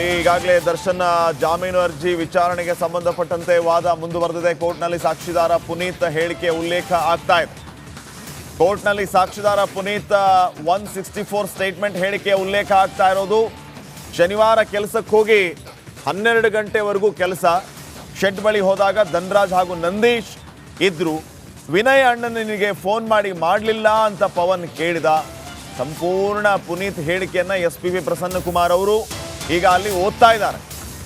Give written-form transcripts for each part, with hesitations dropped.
ಈಗಾಗಲೇ ದರ್ಶನ್ ಜಾಮೀನು ಅರ್ಜಿ ವಿಚಾರಣೆಗೆ ಸಂಬಂಧಪಟ್ಟಂತೆ ವಾದ ಮುಂದುವರೆದಿದೆ. ಕೋರ್ಟ್ನಲ್ಲಿ ಸಾಕ್ಷಿದಾರ ಪುನೀತ್ ಹೇಳಿಕೆ ಉಲ್ಲೇಖ ಆಗ್ತಾ ಇದೆ. ಕೋರ್ಟ್ನಲ್ಲಿ ಸಾಕ್ಷಿದಾರ ಪುನೀತ್ 164 ಸ್ಟೇಟ್ಮೆಂಟ್ ಹೇಳಿಕೆ ಉಲ್ಲೇಖ ಆಗ್ತಾ ಇರೋದು. ಶನಿವಾರ ಕೆಲಸಕ್ಕೆ ಹೋಗಿ 12 ಗಂಟೆವರೆಗೂ ಕೆಲಸ. ಶೆಡ್ ಬಳಿ ಹೋದಾಗ ಧನ್ರಾಜ್ ಹಾಗೂ ನಂದೀಶ್ ಇದ್ರು. ವಿನಯ್ ಅಣ್ಣನಿಗೆ ಫೋನ್ ಮಾಡಿ ಮಾಡಲಿಲ್ಲ ಅಂತ ಪವನ್ ಕೇಳಿದ. ಸಂಪೂರ್ಣ ಪುನೀತ್ ಹೇಳಿಕೆಯನ್ನ SPP ಪ್ರಸನ್ನಕುಮಾರ್ ಅವರು ಈಗ ಅಲ್ಲಿ ಓದ್ತಾ ಇದ್ದಾರೆ.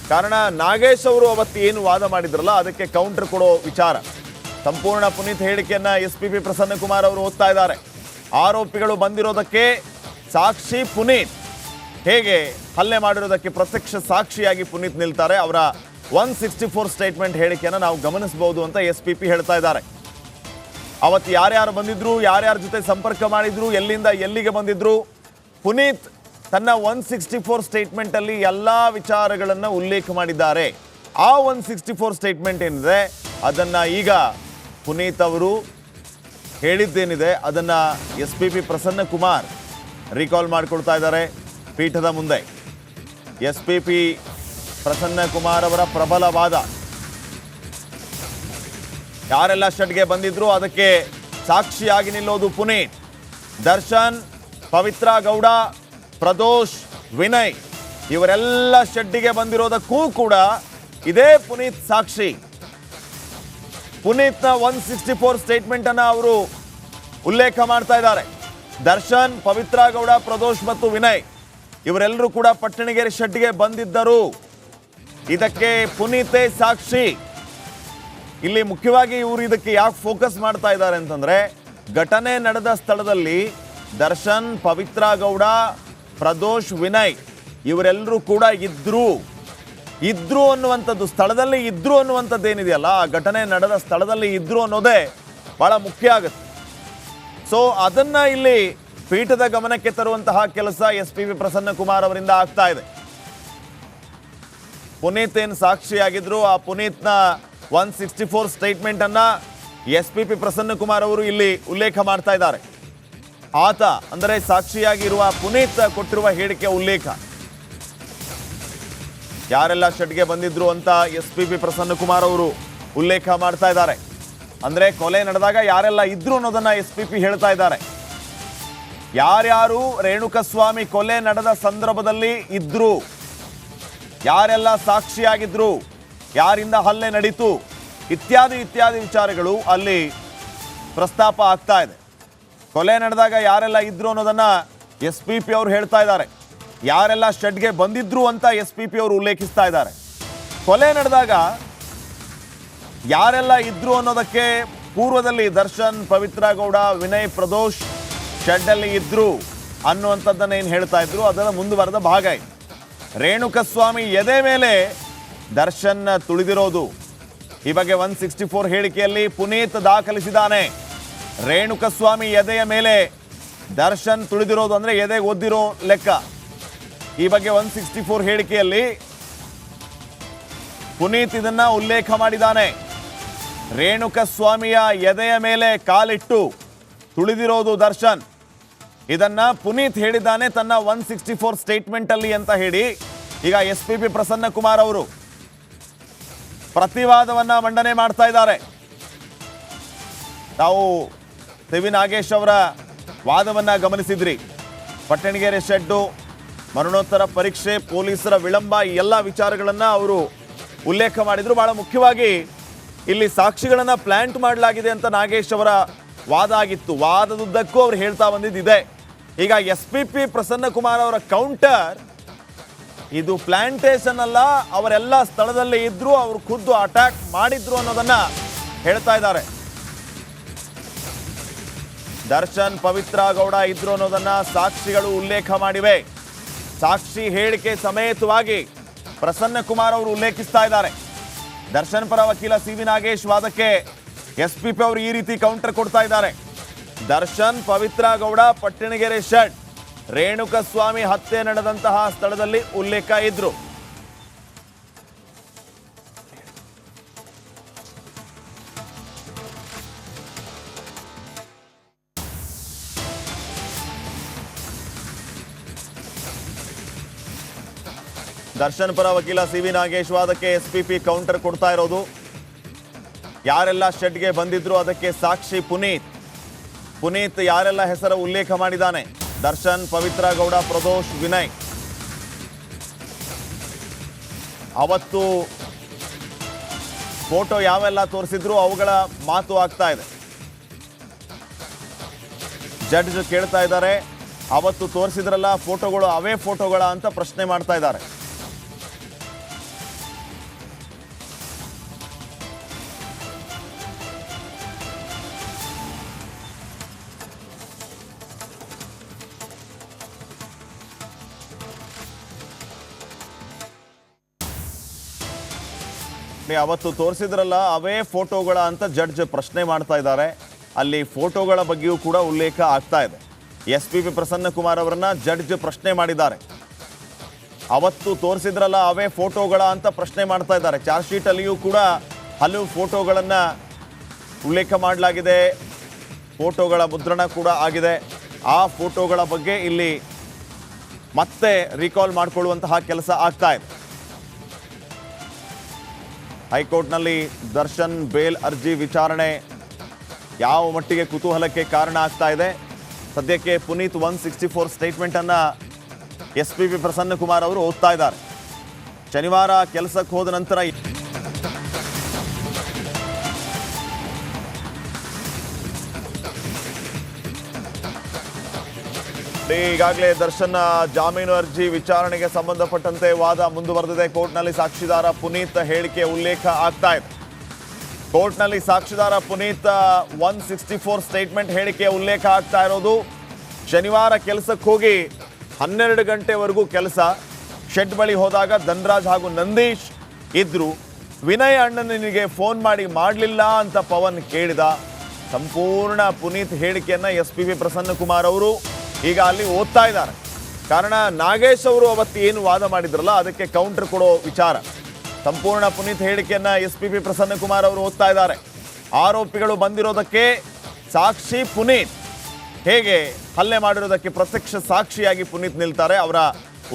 ಕಾರಣ ನಾಗೇಶ್ ಅವರು ಅವತ್ತು ಏನು ವಾದ ಮಾಡಿದ್ರಲ್ಲ ಅದಕ್ಕೆ ಕೌಂಟರ್ ಕೊಡೋ ವಿಚಾರ. ಸಂಪೂರ್ಣ ಪುನೀತ್ ಹೇಳಿಕೆಯನ್ನ SPP ಪ್ರಸನ್ನಕುಮಾರ್ ಅವರು ಓದ್ತಾ ಇದ್ದಾರೆ. ಆರೋಪಿಗಳು ಬಂದಿರೋದಕ್ಕೆ ಸಾಕ್ಷಿ ಪುನೀತ್, ಹೇಗೆ ಹಲ್ಲೆ ಮಾಡಿರೋದಕ್ಕೆ ಪ್ರತ್ಯಕ್ಷ ಸಾಕ್ಷಿಯಾಗಿ ಪುನೀತ್ ನಿಲ್ತಾರೆ. ಅವರ 164 ಸ್ಟೇಟ್ಮೆಂಟ್ ಹೇಳಿಕೆಯನ್ನು ನಾವು ಗಮನಿಸಬಹುದು ಅಂತ SPP ಹೇಳ್ತಾ ಇದ್ದಾರೆ. ಅವತ್ತು ಯಾರ್ಯಾರು ಬಂದಿದ್ರು, ಯಾರ್ಯಾರ ಜೊತೆ ಸಂಪರ್ಕ ಮಾಡಿದ್ರು, ಎಲ್ಲಿಂದ ಎಲ್ಲಿಗೆ ಬಂದಿದ್ರು, ಪುನೀತ್ ತನ್ನ 164 ಸ್ಟೇಟ್ಮೆಂಟ್ ಅಲ್ಲಿ ಎಲ್ಲ ವಿಚಾರಗಳನ್ನು ಉಲ್ಲೇಖ ಮಾಡಿದ್ದಾರೆ. ಆ 164 ಸ್ಟೇಟ್ಮೆಂಟ್ ಏನಿದೆ ಅದನ್ನ ಈಗ ಪುನೀತ್ ಅವರು ಹೇಳಿದ್ದೇನಿದೆ ಅದನ್ನ SPP ಪ್ರಸನ್ನಕುಮಾರ್ ರೀಕಾಲ್ ಮಾಡಿಕೊಳ್ತಾ ಇದ್ದಾರೆ ಪೀಠದ ಮುಂದೆ. SPP ಪ್ರಸನ್ನಕುಮಾರ್ ಅವರ ಪ್ರಬಲ ವಾದ, ಯಾರೆಲ್ಲ ಶೆಡ್ಗೆ ಬಂದಿದ್ರು ಅದಕ್ಕೆ ಸಾಕ್ಷಿಯಾಗಿ ನಿಲ್ಲೋದು ಪುನೀತ್. ದರ್ಶನ್, ಪವಿತ್ರ ಗೌಡ, ಪ್ರದೋಷ್, ವಿನಯ್ ಇವರೆಲ್ಲ ಶೆಡ್ಡಿಗೆ ಬಂದಿರೋದಕ್ಕೂ ಕೂಡ ಇದೇ ಪುನೀತ್ ಸಾಕ್ಷಿ. ಪುನೀತ್ನ 164 ಸ್ಟೇಟ್ಮೆಂಟ್ ಅನ್ನ ಅವರು ಉಲ್ಲೇಖ ಮಾಡ್ತಾ ಇದ್ದಾರೆ. ದರ್ಶನ್, ಪವಿತ್ರ ಗೌಡ, ಪ್ರದೋಷ್ ಮತ್ತು ವಿನಯ್ ಇವರೆಲ್ಲರೂ ಕೂಡ ಪಟ್ಟಣಗೆರೆ ಶೆಡ್ಗೆ ಬಂದಿದ್ದರು. ಇದಕ್ಕೆ ಪುನೀತೇ ಸಾಕ್ಷಿ. ಇಲ್ಲಿ ಮುಖ್ಯವಾಗಿ ಇವರು ಇದಕ್ಕೆ ಯಾಕೆ ಫೋಕಸ್ ಮಾಡ್ತಾ ಇದ್ದಾರೆ ಅಂತಂದ್ರೆ, ಘಟನೆ ನಡೆದ ಸ್ಥಳದಲ್ಲಿ ದರ್ಶನ್, ಪವಿತ್ರ ಗೌಡ, ಪ್ರದೋಷ್, ವಿನಯ್ ಇವರೆಲ್ಲರೂ ಕೂಡ ಇದ್ರು ಅನ್ನುವಂಥದ್ದು, ಸ್ಥಳದಲ್ಲಿ ಇದ್ರು ಅನ್ನುವಂಥದ್ದು ಏನಿದೆಯಲ್ಲ, ಆ ಘಟನೆ ನಡೆದ ಸ್ಥಳದಲ್ಲಿ ಇದ್ರು ಅನ್ನೋದೇ ಬಹಳ ಮುಖ್ಯ ಆಗುತ್ತೆ. ಸೊ ಅದನ್ನ ಇಲ್ಲಿ ಪೀಠದ ಗಮನಕ್ಕೆ ತರುವಂತಹ ಕೆಲಸ SPP ಪ್ರಸನ್ನಕುಮಾರ್ ಅವರಿಂದ ಆಗ್ತಾ ಇದೆ. ಪುನೀತ್ ಏನು ಸಾಕ್ಷಿಯಾಗಿದ್ರು, ಆ ಪುನೀತ್ನ 164 ಸ್ಟೇಟ್ಮೆಂಟ್ ಅನ್ನ SPP ಪ್ರಸನ್ನಕುಮಾರ್ ಅವರು ಇಲ್ಲಿ ಉಲ್ಲೇಖ ಮಾಡ್ತಾ ಇದ್ದಾರೆ. ಆತ ಅಂದರೆ ಸಾಕ್ಷಿಯಾಗಿರುವ ಪುನೀತ್ ಕೊಟ್ಟಿರುವ ಹೇಳಿಕೆ ಉಲ್ಲೇಖ. ಯಾರೆಲ್ಲ ಶೆಡ್ಗೆ ಬಂದಿದ್ರು ಅಂತ SPP ಪ್ರಸನ್ನಕುಮಾರ್ ಅವರು ಉಲ್ಲೇಖ ಮಾಡ್ತಾ ಇದ್ದಾರೆ. ಅಂದ್ರೆ ಕೊಲೆ ನಡೆದಾಗ ಯಾರೆಲ್ಲ ಇದ್ರು ಅನ್ನೋದನ್ನ SPP ಹೇಳ್ತಾ ಇದ್ದಾರೆ. ಯಾರ್ಯಾರು ರೇಣುಕಸ್ವಾಮಿ ಕೊಲೆ ನಡೆದ ಸಂದರ್ಭದಲ್ಲಿ ಇದ್ರು, ಯಾರೆಲ್ಲ ಸಾಕ್ಷಿಯಾಗಿದ್ರು, ಯಾರಿಂದ ಹಲ್ಲೆ ನಡೀತು, ಇತ್ಯಾದಿ ವಿಚಾರಗಳು ಅಲ್ಲಿ ಪ್ರಸ್ತಾಪ ಆಗ್ತಾ ಇದೆ. ಕೊಲೆ ನಡೆದಾಗ ಯಾರೆಲ್ಲ ಇದ್ರು ಅನ್ನೋದನ್ನ SPP ಅವರು ಹೇಳ್ತಾ ಇದ್ದಾರೆ. ಯಾರೆಲ್ಲ ಶೆಡ್ಗೆ ಬಂದಿದ್ರು ಅಂತ SPP ಅವರು ಉಲ್ಲೇಖಿಸ್ತಾ ಇದ್ದಾರೆ. ಕೊಲೆ ನಡೆದಾಗ ಯಾರೆಲ್ಲ ಇದ್ರು ಅನ್ನೋದಕ್ಕೆ ಪೂರ್ವದಲ್ಲಿ ದರ್ಶನ್, ಪವಿತ್ರ ಗೌಡ, ವಿನಯ್, ಪ್ರದೋಷ್ ಶೆಡ್ ಅಲ್ಲಿ ಇದ್ರು ಅನ್ನುವಂಥದ್ದನ್ನ ಏನು ಹೇಳ್ತಾ ಇದ್ರು ಅದರ ಮುಂದುವರೆದ ಭಾಗ ಇದೆ. ರೇಣುಕಸ್ವಾಮಿ ಎದೆ ಮೇಲೆ ದರ್ಶನ್ ತುಳಿದಿರೋದು, ಈ ಬಗ್ಗೆ 164 ಹೇಳಿಕೆಯಲ್ಲಿ ಪುನೀತ್ ದಾಖಲಿಸಿದ್ದಾನೆ. ರೇಣುಕಸ್ವಾಮಿ ಎದೆಯ ಮೇಲೆ ದರ್ಶನ್ ತುಳಿದಿರೋದು ಅಂದ್ರೆ ಎದೆಗೆ ಒದ್ದಿರೋ ಲೆಕ್ಕ. ಈ ಬಗ್ಗೆ 164 ಹೇಳಿಕೆಯಲ್ಲಿ ಪುನೀತ್ ಇದನ್ನ ಉಲ್ಲೇಖ ಮಾಡಿದ್ದಾನೆ. ರೇಣುಕಸ್ವಾಮಿಯ ಎದೆಯ ಮೇಲೆ ಕಾಲಿಟ್ಟು ತುಳಿದಿರೋದು ದರ್ಶನ್, ಇದನ್ನ ಪುನೀತ್ ಹೇಳಿದ್ದಾನೆ ತನ್ನ 164 ಸ್ಟೇಟ್ಮೆಂಟ್ ಅಲ್ಲಿ ಅಂತ ಹೇಳಿ ಈಗ SPP ಪ್ರಸನ್ನಕುಮಾರ್ ಅವರು ಪ್ರತಿವಾದವನ್ನ ಮಂಡನೆ ಮಾಡ್ತಾ ಇದ್ದಾರೆ. ತಾವು ಸಿ.ವಿ. ನಾಗೇಶ್ ಅವರ ವಾದವನ್ನ ಗಮನಿಸಿದ್ರಿ. ಪಟ್ಟಣಗೆರೆ ಶೆಡ್ಡು, ಮರಣೋತ್ತರ ಪರೀಕ್ಷೆ, ಪೊಲೀಸರ ವಿಳಂಬ, ಈ ಎಲ್ಲ ವಿಚಾರಗಳನ್ನ ಅವರು ಉಲ್ಲೇಖ ಮಾಡಿದ್ರು. ಬಹಳ ಮುಖ್ಯವಾಗಿ ಇಲ್ಲಿ ಸಾಕ್ಷಿಗಳನ್ನ ಪ್ಲಾಂಟ್ ಮಾಡಲಾಗಿದೆ ಅಂತ ನಾಗೇಶ್ ಅವರ ವಾದ ಆಗಿತ್ತು. ವಾದದುದ್ದಕ್ಕೂ ಅವ್ರು ಹೇಳ್ತಾ ಬಂದಿದ್ದಿದೆ. ಈಗ SPP ಪ್ರಸನ್ನಕುಮಾರ್ ಅವರ ಕೌಂಟರ್, ಇದು ಪ್ಲಾಂಟೇಶನ್ ಅಲ್ಲ, ಅವರೆಲ್ಲ ಸ್ಥಳದಲ್ಲಿ ಇದ್ರು, ಅವರು ಖುದ್ದು ಅಟ್ಯಾಕ್ ಮಾಡಿದ್ರು ಅನ್ನೋದನ್ನ ಹೇಳ್ತಾ ಇದ್ದಾರೆ. ದರ್ಶನ್, ಪವಿತ್ರ ಗೌಡ ಇದ್ರು ಅನ್ನೋದನ್ನ ಸಾಕ್ಷಿಗಳು ಉಲ್ಲೇಖ ಮಾಡಿವೆ. ಸಾಕ್ಷಿ ಹೇಳಿಕೆ ಸಮೇತವಾಗಿ ಪ್ರಸನ್ನಕುಮಾರ್ ಅವರು ಉಲ್ಲೇಖಿಸ್ತಾ ಇದ್ದಾರೆ. ದರ್ಶನ್ ಪರ ವಕೀಲ ಸಿ.ವಿ. ನಾಗೇಶ್ ವಾದಕ್ಕೆ SPP ಅವರು ಈ ರೀತಿ ಕೌಂಟರ್ ಕೊಡ್ತಾ ಇದ್ದಾರೆ. ದರ್ಶನ್, ಪವಿತ್ರ ಗೌಡ, ಪಟ್ಟಣಗೆರೆ ಶೆಡ್, ರೇಣುಕಸ್ವಾಮಿ ಹತ್ಯೆ ನಡೆದಂತಹ ಸ್ಥಳದಲ್ಲಿ ಉಲ್ಲೇಖ ಇದ್ರು. ದರ್ಶನ್ ಪರ ವಕೀಲ ಸಿ.ವಿ. ನಾಗೇಶ್ ವಾದಕ್ಕೆ ಎಸ್ಪಿಪಿ ಕೌಂಟರ್ ಕೊಡ್ತಾ ಇರೋದು. ಯಾರೆಲ್ಲ ಶೆಡ್ಗೆ ಬಂದಿದ್ರು ಅದಕ್ಕೆ ಸಾಕ್ಷಿ ಪುನೀತ್ ಯಾರೆಲ್ಲ ಹೆಸರು ಉಲ್ಲೇಖ ಮಾಡಿದ್ದಾನೆ? ದರ್ಶನ್, ಪವಿತ್ರ ಗೌಡ, ಪ್ರದೋಷ್, ವಿನಯ್. ಅವತ್ತು ಫೋಟೋ ಯಾವೆಲ್ಲ ತೋರಿಸಿದ್ರು ಅವುಗಳ ಮಾತು ಆಗ್ತಾ ಇದೆ. ಜಡ್ಜ್ ಕೇಳ್ತಾ ಇದ್ದಾರೆ, ಅವತ್ತು ತೋರಿಸಿದ್ರಲ್ಲ ಫೋಟೋಗಳು ಅವೇ ಫೋಟೋಗಳ ಅಂತ ಪ್ರಶ್ನೆ ಮಾಡ್ತಾ ಇದ್ದಾರೆ. ಅವತ್ತು ತೋರಿಸಿದ್ರಲ್ಲ ಅವೇ ಫೋಟೋಗಳ ಅಂತ ಜಡ್ಜ್ ಪ್ರಶ್ನೆ ಮಾಡ್ತಾ ಇದ್ದಾರೆ. ಅಲ್ಲಿ ಫೋಟೋಗಳ ಬಗ್ಗೆಯೂ ಕೂಡ ಉಲ್ಲೇಖ ಆಗ್ತಾ ಇದೆ. ಎಸ್ಪಿಪಿ ಪ್ರಸನ್ನ ಕುಮಾರ್ ಅವರನ್ನ ಜಡ್ಜ್ ಪ್ರಶ್ನೆ ಮಾಡಿದ್ದಾರೆ. ಅವತ್ತು ತೋರಿಸಿದ್ರಲ್ಲ ಅವೇ ಫೋಟೋಗಳ ಅಂತ ಪ್ರಶ್ನೆ ಮಾಡ್ತಾ ಇದ್ದಾರೆ. ಚಾರ್ಜ್ ಶೀಟ್ ಅಲ್ಲಿಯೂ ಕೂಡ ಹಲವು ಫೋಟೋಗಳನ್ನು ಉಲ್ಲೇಖ ಮಾಡಲಾಗಿದೆ, ಫೋಟೋಗಳ ಮುದ್ರಣ ಕೂಡ ಆಗಿದೆ. ಆ ಫೋಟೋಗಳ ಬಗ್ಗೆ ಇಲ್ಲಿ ಮತ್ತೆ ರೀಕಾಲ್ ಮಾಡಿಕೊಳ್ಳುವಂತಹ ಕೆಲಸ ಆಗ್ತಾ ಇದೆ. ಹೈಕೋರ್ಟ್ನಲ್ಲಿ ದರ್ಶನ್ ಬೇಲ್ ಅರ್ಜಿ ವಿಚಾರಣೆ ಯಾವ ಮಟ್ಟಿಗೆ ಕುತೂಹಲಕ್ಕೆ ಕಾರಣ ಆಗ್ತಾ ಇದೆ. ಸದ್ಯಕ್ಕೆ ಪುನೀತ್ 164 ಸ್ಟೇಟ್ಮೆಂಟನ್ನು ಎಸ್ಪಿಪಿ ಪ್ರಸನ್ನ ಕುಮಾರ್ ಅವರು ಓದ್ತಾ ಇದ್ದಾರೆ. ಶನಿವಾರ ಕೆಲಸಕ್ಕೆ ಹೋದ ನಂತರ ಈಗಾಗಲೇ ದರ್ಶನ್ ಜಾಮೀನು ಅರ್ಜಿ ವಿಚಾರಣೆಗೆ ಸಂಬಂಧಪಟ್ಟಂತೆ ವಾದ ಮುಂದುವರೆದಿದೆ. ಕೋರ್ಟ್ನಲ್ಲಿ ಸಾಕ್ಷಿದಾರ ಪುನೀತ್ ಹೇಳಿಕೆ ಉಲ್ಲೇಖ ಆಗ್ತಾ ಇದೆ. ಕೋರ್ಟ್ನಲ್ಲಿ ಸಾಕ್ಷಿದಾರ ಪುನೀತ್ 164 ಸ್ಟೇಟ್ಮೆಂಟ್ ಹೇಳಿಕೆ ಉಲ್ಲೇಖ ಆಗ್ತಾ ಇರೋದು. ಶನಿವಾರ ಕೆಲಸಕ್ಕೆ ಹೋಗಿ 12 ಗಂಟೆವರೆಗೂ ಕೆಲಸ. ಶೆಡ್ ಬಳಿ ಹೋದಾಗ ಧನ್ರಾಜ್ ಹಾಗೂ ನಂದೀಶ್ ಇದ್ರು. ವಿನಯ್ ಅಣ್ಣನಿಗೆ ಫೋನ್ ಮಾಡಿ ಮಾಡಲಿಲ್ಲ ಅಂತ ಪವನ್ ಕೇಳಿದ. ಸಂಪೂರ್ಣ ಪುನೀತ್ ಹೇಳಿಕೆಯನ್ನು ಎಸ್ಪಿಪಿ ಪ್ರಸನ್ನ ಕುಮಾರ್ ಅವರು ಈಗ ಅಲ್ಲಿ ಓದ್ತಾ ಇದ್ದಾರೆ. ಕಾರಣ ನಾಗೇಶ್ ಅವರು ಅವತ್ತು ಏನು ವಾದ ಮಾಡಿದ್ರಲ್ಲ ಅದಕ್ಕೆ ಕೌಂಟರ್ ಕೊಡೋ ವಿಚಾರ. ಸಂಪೂರ್ಣ ಪುನೀತ್ ಹೇಳಿಕೆಯನ್ನು ಎಸ್ಪಿಪಿ ಪ್ರಸನ್ನ ಕುಮಾರ್ ಅವರು ಓದ್ತಾ ಇದ್ದಾರೆ. ಆರೋಪಿಗಳು ಬಂದಿರೋದಕ್ಕೆ ಸಾಕ್ಷಿ ಪುನೀತ್, ಹೇಗೆ ಹಲ್ಲೆ ಮಾಡಿರೋದಕ್ಕೆ ಪ್ರತ್ಯಕ್ಷ ಸಾಕ್ಷಿಯಾಗಿ ಪುನೀತ್ ನಿಲ್ತಾರೆ. ಅವರ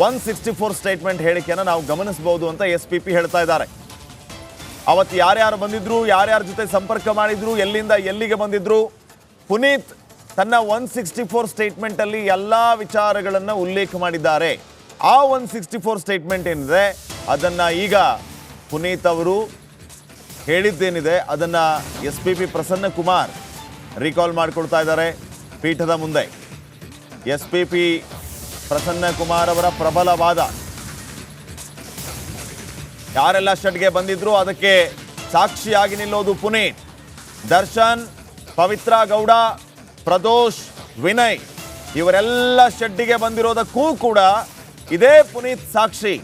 164 ಸ್ಟೇಟ್ಮೆಂಟ್ ಹೇಳಿಕೆಯನ್ನು ನಾವು ಗಮನಿಸಬಹುದು ಅಂತ ಎಸ್ಪಿಪಿ ಹೇಳ್ತಾ ಇದ್ದಾರೆ. ಅವತ್ತು ಯಾರ್ಯಾರು ಬಂದಿದ್ರು, ಯಾರ್ಯಾರ ಜೊತೆ ಸಂಪರ್ಕ ಮಾಡಿದ್ರು, ಎಲ್ಲಿಂದ ಎಲ್ಲಿಗೆ ಬಂದಿದ್ರು, ಪುನೀತ್ ತನ್ನ 164 ಸ್ಟೇಟ್ಮೆಂಟಲ್ಲಿ ಎಲ್ಲ ವಿಚಾರಗಳನ್ನು ಉಲ್ಲೇಖ ಮಾಡಿದ್ದಾರೆ. ಆ 164 ಸ್ಟೇಟ್ಮೆಂಟ್ ಏನಿದೆ ಅದನ್ನು ಈಗ ಪುನೀತ್ ಅವರು ಹೇಳಿದ್ದೇನಿದೆ ಅದನ್ನು ಎಸ್ಪಿಪಿ ಪ್ರಸನ್ನ ಕುಮಾರ್ ರೀಕಾಲ್ ಮಾಡಿಕೊಳ್ತಾ ಇದ್ದಾರೆ ಪೀಠದ ಮುಂದೆ. ಎಸ್ಪಿಪಿ ಪ್ರಸನ್ನ ಕುಮಾರ್ ಅವರ ಪ್ರಬಲ ವಾದ, ಯಾರೆಲ್ಲ ಶೆಡ್ಗೆ ಬಂದಿದ್ರು ಅದಕ್ಕೆ ಸಾಕ್ಷಿಯಾಗಿ ನಿಲ್ಲೋದು ಪುನೀತ್. ದರ್ಶನ್, ಪವಿತ್ರ ಗೌಡ, ಪ್ರದೋಷ್, ವಿನಯ್ ಇವರೆಲ್ಲ ಶೆಡ್ಡಿಗೆ ಬಂದಿರೋದಕ್ಕೂ ಕೂಡ ಇದೇ ಪುನೀತ್ ಸಾಕ್ಷಿ.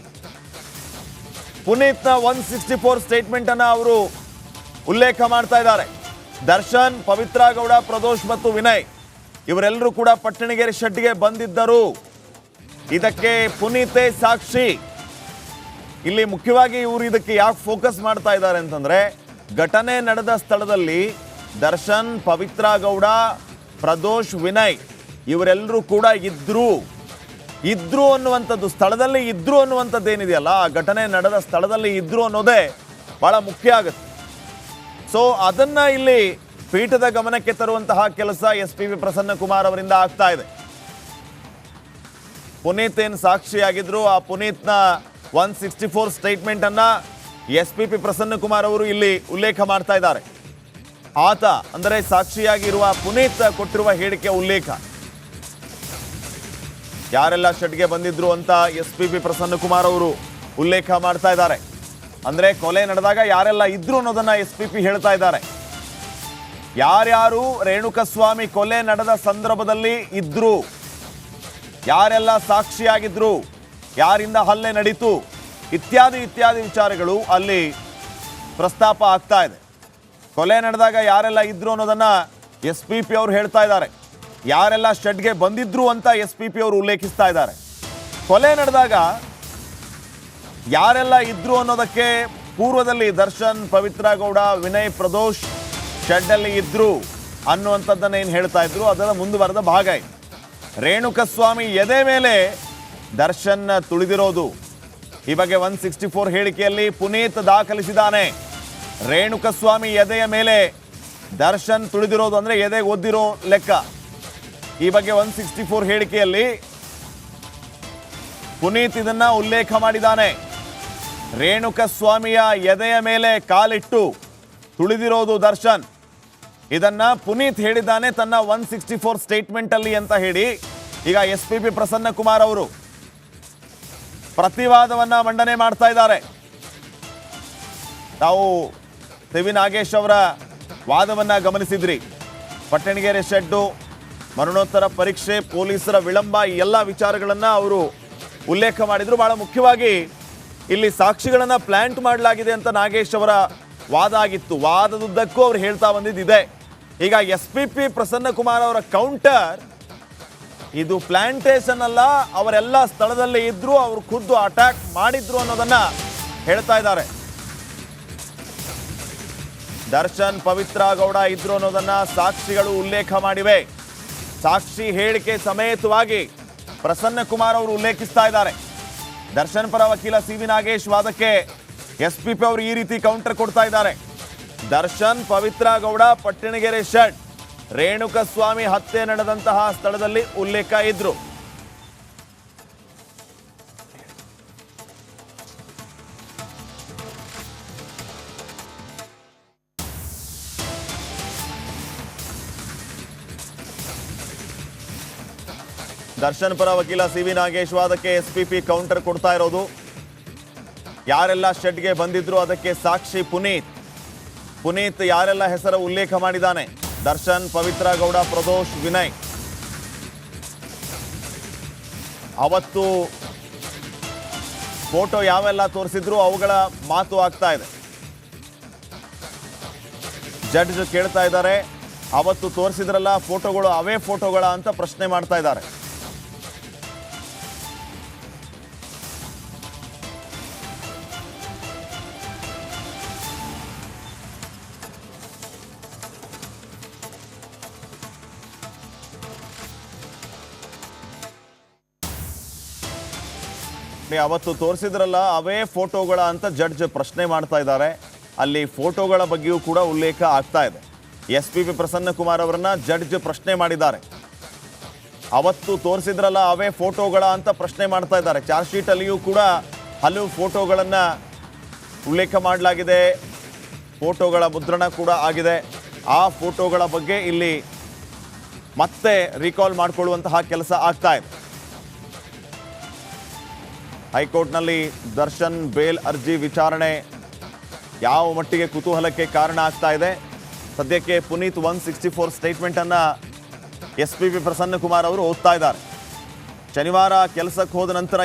ಪುನೀತ್ನ 164 ಸ್ಟೇಟ್ಮೆಂಟ್ ಅನ್ನು ಅವರು ಉಲ್ಲೇಖ ಮಾಡ್ತಾ ಇದ್ದಾರೆ. ದರ್ಶನ್, ಪವಿತ್ರ ಗೌಡ, ಪ್ರದೋಷ್ ಮತ್ತು ವಿನಯ್ ಇವರೆಲ್ಲರೂ ಕೂಡ ಪಟ್ಟಣಗೆರೆ ಶೆಡ್ಗೆ ಬಂದಿದ್ದರು. ಇದಕ್ಕೆ ಪುನೀತೇ ಸಾಕ್ಷಿ. ಇಲ್ಲಿ ಮುಖ್ಯವಾಗಿ ಇವರು ಇದಕ್ಕೆ ಯಾಕೆ ಫೋಕಸ್ ಮಾಡ್ತಾ ಇದ್ದಾರೆ ಅಂತಂದ್ರೆ, ಘಟನೆ ನಡೆದ ಸ್ಥಳದಲ್ಲಿ ದರ್ಶನ್, ಪವಿತ್ರ ಗೌಡ, ಪ್ರದೋಷ್, ವಿನಯ್ ಇವರೆಲ್ಲರೂ ಕೂಡ ಇದ್ರು ಅನ್ನುವಂಥದ್ದು, ಸ್ಥಳದಲ್ಲಿ ಇದ್ರು ಅನ್ನುವಂಥದ್ದು ಏನಿದೆಯಲ್ಲ, ಆ ಘಟನೆ ನಡೆದ ಸ್ಥಳದಲ್ಲಿ ಇದ್ರು ಅನ್ನೋದೇ ಬಹಳ ಮುಖ್ಯ ಆಗುತ್ತೆ. ಸೊ ಅದನ್ನ ಇಲ್ಲಿ ಪೀಠದ ಗಮನಕ್ಕೆ ತರುವಂತಹ ಕೆಲಸ ಎಸ್ಪಿಪಿ ಪ್ರಸನ್ನ ಕುಮಾರ್ ಅವರಿಂದ ಆಗ್ತಾ ಇದೆ. ಪುನೀತ್ ಏನು ಸಾಕ್ಷಿಯಾಗಿದ್ರು, ಆ ಪುನೀತ್ನ 164 ಸ್ಟೇಟ್ಮೆಂಟ್ ಅನ್ನ ಎಸ್ಪಿಪಿ ಪ್ರಸನ್ನ ಕುಮಾರ್ ಅವರು ಇಲ್ಲಿ ಉಲ್ಲೇಖ ಮಾಡ್ತಾ ಇದ್ದಾರೆ. ಆತ ಅಂದರೆ ಸಾಕ್ಷಿಯಾಗಿರುವ ಪುನೀತ್ ಕೊಟ್ಟಿರುವ ಹೇಳಿಕೆ ಉಲ್ಲೇಖ. ಯಾರೆಲ್ಲ ಶೆಡ್ಗೆ ಬಂದಿದ್ರು ಅಂತ ಎಸ್ಪಿಪಿ ಪ್ರಸನ್ನ ಕುಮಾರ್ ಅವರು ಉಲ್ಲೇಖ ಮಾಡ್ತಾ ಇದ್ದಾರೆ. ಅಂದ್ರೆ ಕೊಲೆ ನಡೆದಾಗ ಯಾರೆಲ್ಲ ಇದ್ರು ಅನ್ನೋದನ್ನ ಎಸ್ಪಿಪಿ ಹೇಳ್ತಾ ಇದ್ದಾರೆ. ಯಾರ್ಯಾರು ರೇಣುಕಸ್ವಾಮಿ ಕೊಲೆ ನಡೆದ ಸಂದರ್ಭದಲ್ಲಿ ಇದ್ರು, ಯಾರೆಲ್ಲ ಸಾಕ್ಷಿಯಾಗಿದ್ರು, ಯಾರಿಂದ ಹಲ್ಲೆ ನಡೀತು, ಇತ್ಯಾದಿ ವಿಚಾರಗಳು ಅಲ್ಲಿ ಪ್ರಸ್ತಾಪ ಆಗ್ತಾ ಇದೆ. ಕೊಲೆ ನಡೆದಾಗ ಯಾರೆಲ್ಲ ಇದ್ರು ಅನ್ನೋದನ್ನ ಎಸ್ಪಿಪಿ ಅವರು ಹೇಳ್ತಾ ಇದ್ದಾರೆ. ಯಾರೆಲ್ಲ ಶೆಡ್ಗೆ ಬಂದಿದ್ರು ಅಂತ ಎಸ್ಪಿಪಿ ಅವರು ಉಲ್ಲೇಖಿಸ್ತಾ ಇದ್ದಾರೆ. ಕೊಲೆ ನಡೆದಾಗ ಯಾರೆಲ್ಲ ಇದ್ರು ಅನ್ನೋದಕ್ಕೆ ಪೂರ್ವದಲ್ಲಿ ದರ್ಶನ್, ಪವಿತ್ರ ಗೌಡ, ವಿನಯ್, ಪ್ರದೋಷ್ ಶೆಡ್ಡಲ್ಲಿ ಇದ್ರು ಅನ್ನುವಂಥದ್ದನ್ನು ಏನು ಹೇಳ್ತಾ ಇದ್ರು ಅದರ ಮುಂದುವರೆದ ಭಾಗ ಇದು. ರೇಣುಕಸ್ವಾಮಿ ಎದೆ ಮೇಲೆ ದರ್ಶನ್ ತುಳಿದಿರೋದು, ಈ ಬಗ್ಗೆ 164 ಹೇಳಿಕೆಯಲ್ಲಿ ಪುನೀತ್ ದಾಖಲಿಸಿದ್ದಾನೆ. ರೇಣುಕಸ್ವಾಮಿ ಎದೆಯ ಮೇಲೆ ದರ್ಶನ್ ತುಳಿದಿರೋದು ಅಂದ್ರೆ ಎದೆಗೆ ಒದ್ದಿರೋ ಲೆಕ್ಕ. ಈ ಬಗ್ಗೆ 164 ಹೇಳಿಕೆಯಲ್ಲಿ ಪುನೀತ್ ಇದನ್ನ ಉಲ್ಲೇಖ ಮಾಡಿದ್ದಾನೆ. ರೇಣುಕಸ್ವಾಮಿಯ ಎದೆಯ ಮೇಲೆ ಕಾಲಿಟ್ಟು ತುಳಿದಿರೋದು ದರ್ಶನ್, ಇದನ್ನ ಪುನೀತ್ ಹೇಳಿದ್ದಾನೆ ತನ್ನ 164 ಸ್ಟೇಟ್ಮೆಂಟ್ ಅಲ್ಲಿ ಅಂತ ಹೇಳಿ ಈಗ SPP ಪ್ರಸನ್ನ ಕುಮಾರ್ ಅವರು ಪ್ರತಿವಾದವನ್ನ ಮಂಡನೆ ಮಾಡ್ತಾ ಇದ್ದಾರೆ. ತಾವು ಸಿ.ವಿ. ನಾಗೇಶ್ ಅವರ ವಾದವನ್ನ ಗಮನಿಸಿದ್ರಿ. ಪಟ್ಟಣಗೆರೆ ಶೆಡ್ಡು, ಮರಣೋತ್ತರ ಪರೀಕ್ಷೆ, ಪೊಲೀಸರ ವಿಳಂಬ, ಈ ಎಲ್ಲ ವಿಚಾರಗಳನ್ನ ಅವರು ಉಲ್ಲೇಖ ಮಾಡಿದ್ರು. ಬಹಳ ಮುಖ್ಯವಾಗಿ ಇಲ್ಲಿ ಸಾಕ್ಷಿಗಳನ್ನ ಪ್ಲಾಂಟ್ ಮಾಡಲಾಗಿದೆ ಅಂತ ನಾಗೇಶ್ ಅವರ ವಾದ ಆಗಿತ್ತು. ವಾದದುದ್ದಕ್ಕೂ ಅವ್ರು ಹೇಳ್ತಾ ಬಂದಿದ್ದಿದೆ. ಈಗ SPP ಪ್ರಸನ್ನ ಕುಮಾರ್ ಅವರ ಕೌಂಟರ್, ಇದು ಪ್ಲಾಂಟೇಶನ್ ಅಲ್ಲ, ಅವರೆಲ್ಲ ಸ್ಥಳದಲ್ಲಿ ಇದ್ರು, ಅವರು ಖುದ್ದು ಅಟ್ಯಾಕ್ ಮಾಡಿದ್ರು ಅನ್ನೋದನ್ನ ಹೇಳ್ತಾ ಇದ್ದಾರೆ. ದರ್ಶನ್ ಪವಿತ್ರ ಗೌಡ ಇದ್ರು ಅನ್ನೋದನ್ನ ಸಾಕ್ಷಿಗಳು ಉಲ್ಲೇಖ ಮಾಡಿವೆ. ಸಾಕ್ಷಿ ಹೇಳಿಕೆ ಸಮೇತವಾಗಿ ಪ್ರಸನ್ನ ಕುಮಾರ್ ಅವರು ಉಲ್ಲೇಖಿಸ್ತಾ ಇದ್ದಾರೆ. ದರ್ಶನ್ ಪರ ವಕೀಲ ಸಿ.ವಿ. ನಾಗೇಶ್ ವಾದಕ್ಕೆ SPP ಅವರು ಈ ರೀತಿ ಕೌಂಟರ್ ಕೊಡ್ತಾ ಇದ್ದಾರೆ. ದರ್ಶನ್ ಪವಿತ್ರ ಗೌಡ ಪಟ್ಟಣಗೆರೆ ಶೆಡ್, ರೇಣುಕಸ್ವಾಮಿ ಹತ್ಯೆ ನಡೆದಂತಹ ಸ್ಥಳದಲ್ಲಿ ಉಲ್ಲೇಖ ಇದ್ರು. ದರ್ಶನ್ ಪರ ವಕೀಲ ಸಿ.ವಿ. ನಾಗೇಶ್ ವಾದಕ್ಕೆ SPP ಕೌಂಟರ್ ಕೊಡ್ತಾ ಇರೋದು. ಯಾರೆಲ್ಲ ಶೆಡ್ಗೆ ಬಂದಿದ್ರು ಅದಕ್ಕೆ ಸಾಕ್ಷಿ ಪುನೀತ್ ಯಾರೆಲ್ಲ ಹೆಸರು ಉಲ್ಲೇಖ ಮಾಡಿದ್ದಾನೆ. ದರ್ಶನ್, ಪವಿತ್ರ ಗೌಡ, ಪ್ರದೋಷ್, ವಿನಯ್. ಅವತ್ತು ಫೋಟೋ ಯಾವೆಲ್ಲ ತೋರಿಸಿದ್ರು ಅವುಗಳ ಮಾತು ಆಗ್ತಾ ಇದೆ. ಜಡ್ಜ್ ಕೇಳ್ತಾ ಇದ್ದಾರೆ, ಅವತ್ತು ತೋರಿಸಿದ್ರಲ್ಲ ಫೋಟೋಗಳು ಅವೇ ಫೋಟೋಗಳ ಅಂತ ಪ್ರಶ್ನೆ ಮಾಡ್ತಾ ಇದ್ದಾರೆ. ಅವತ್ತು ತೋರಿಸಿದ್ರಲ್ಲ ಅವೇ ಫೋಟೋಗಳ ಅಂತ ಜಡ್ಜ್ ಪ್ರಶ್ನೆ ಮಾಡ್ತಾ ಇದ್ದಾರೆ. ಅಲ್ಲಿ ಫೋಟೋಗಳ ಬಗ್ಗೆಯೂ ಕೂಡ ಉಲ್ಲೇಖ ಆಗ್ತಾ ಇದೆ. SPP ಪ್ರಸನ್ನ ಕುಮಾರ್ ಅವರನ್ನ ಜಡ್ಜ್ ಪ್ರಶ್ನೆ ಮಾಡಿದ್ದಾರೆ. ಅವತ್ತು ತೋರಿಸಿದ್ರಲ್ಲ ಅವೇ ಫೋಟೋಗಳ ಅಂತ ಪ್ರಶ್ನೆ ಮಾಡ್ತಾ ಇದ್ದಾರೆ. ಚಾರ್ಜ್ ಶೀಟ್ ಅಲ್ಲಿಯೂ ಕೂಡ ಹಲವು ಫೋಟೋಗಳನ್ನ ಉಲ್ಲೇಖ ಮಾಡಲಾಗಿದೆ. ಫೋಟೋಗಳ ಮುದ್ರಣ ಕೂಡ ಆಗಿದೆ. ಆ ಫೋಟೋಗಳ ಬಗ್ಗೆ ಇಲ್ಲಿ ಮತ್ತೆ ರೀಕಾಲ್ ಮಾಡಿಕೊಳ್ಳುವಂತಹ ಕೆಲಸ ಆಗ್ತಾ ಇದೆ. ಹೈಕೋರ್ಟ್ನಲ್ಲಿ ದರ್ಶನ್ ಬೇಲ್ ಅರ್ಜಿ ವಿಚಾರಣೆ ಯಾವ ಮಟ್ಟಿಗೆ ಕುತೂಹಲಕ್ಕೆ ಕಾರಣ ಆಗ್ತಾ ಇದೆ. ಸದ್ಯಕ್ಕೆ ಪುನೀತ್ 164 ಸ್ಟೇಟ್ಮೆಂಟ್ ಅನ್ನ SPP ಪ್ರಸನ್ನ ಕುಮಾರ್ ಅವರು ಓದ್ತಾ ಇದ್ದಾರೆ. ಶನಿವಾರ ಕೆಲಸಕ್ಕೆ ಹೋದ ನಂತರ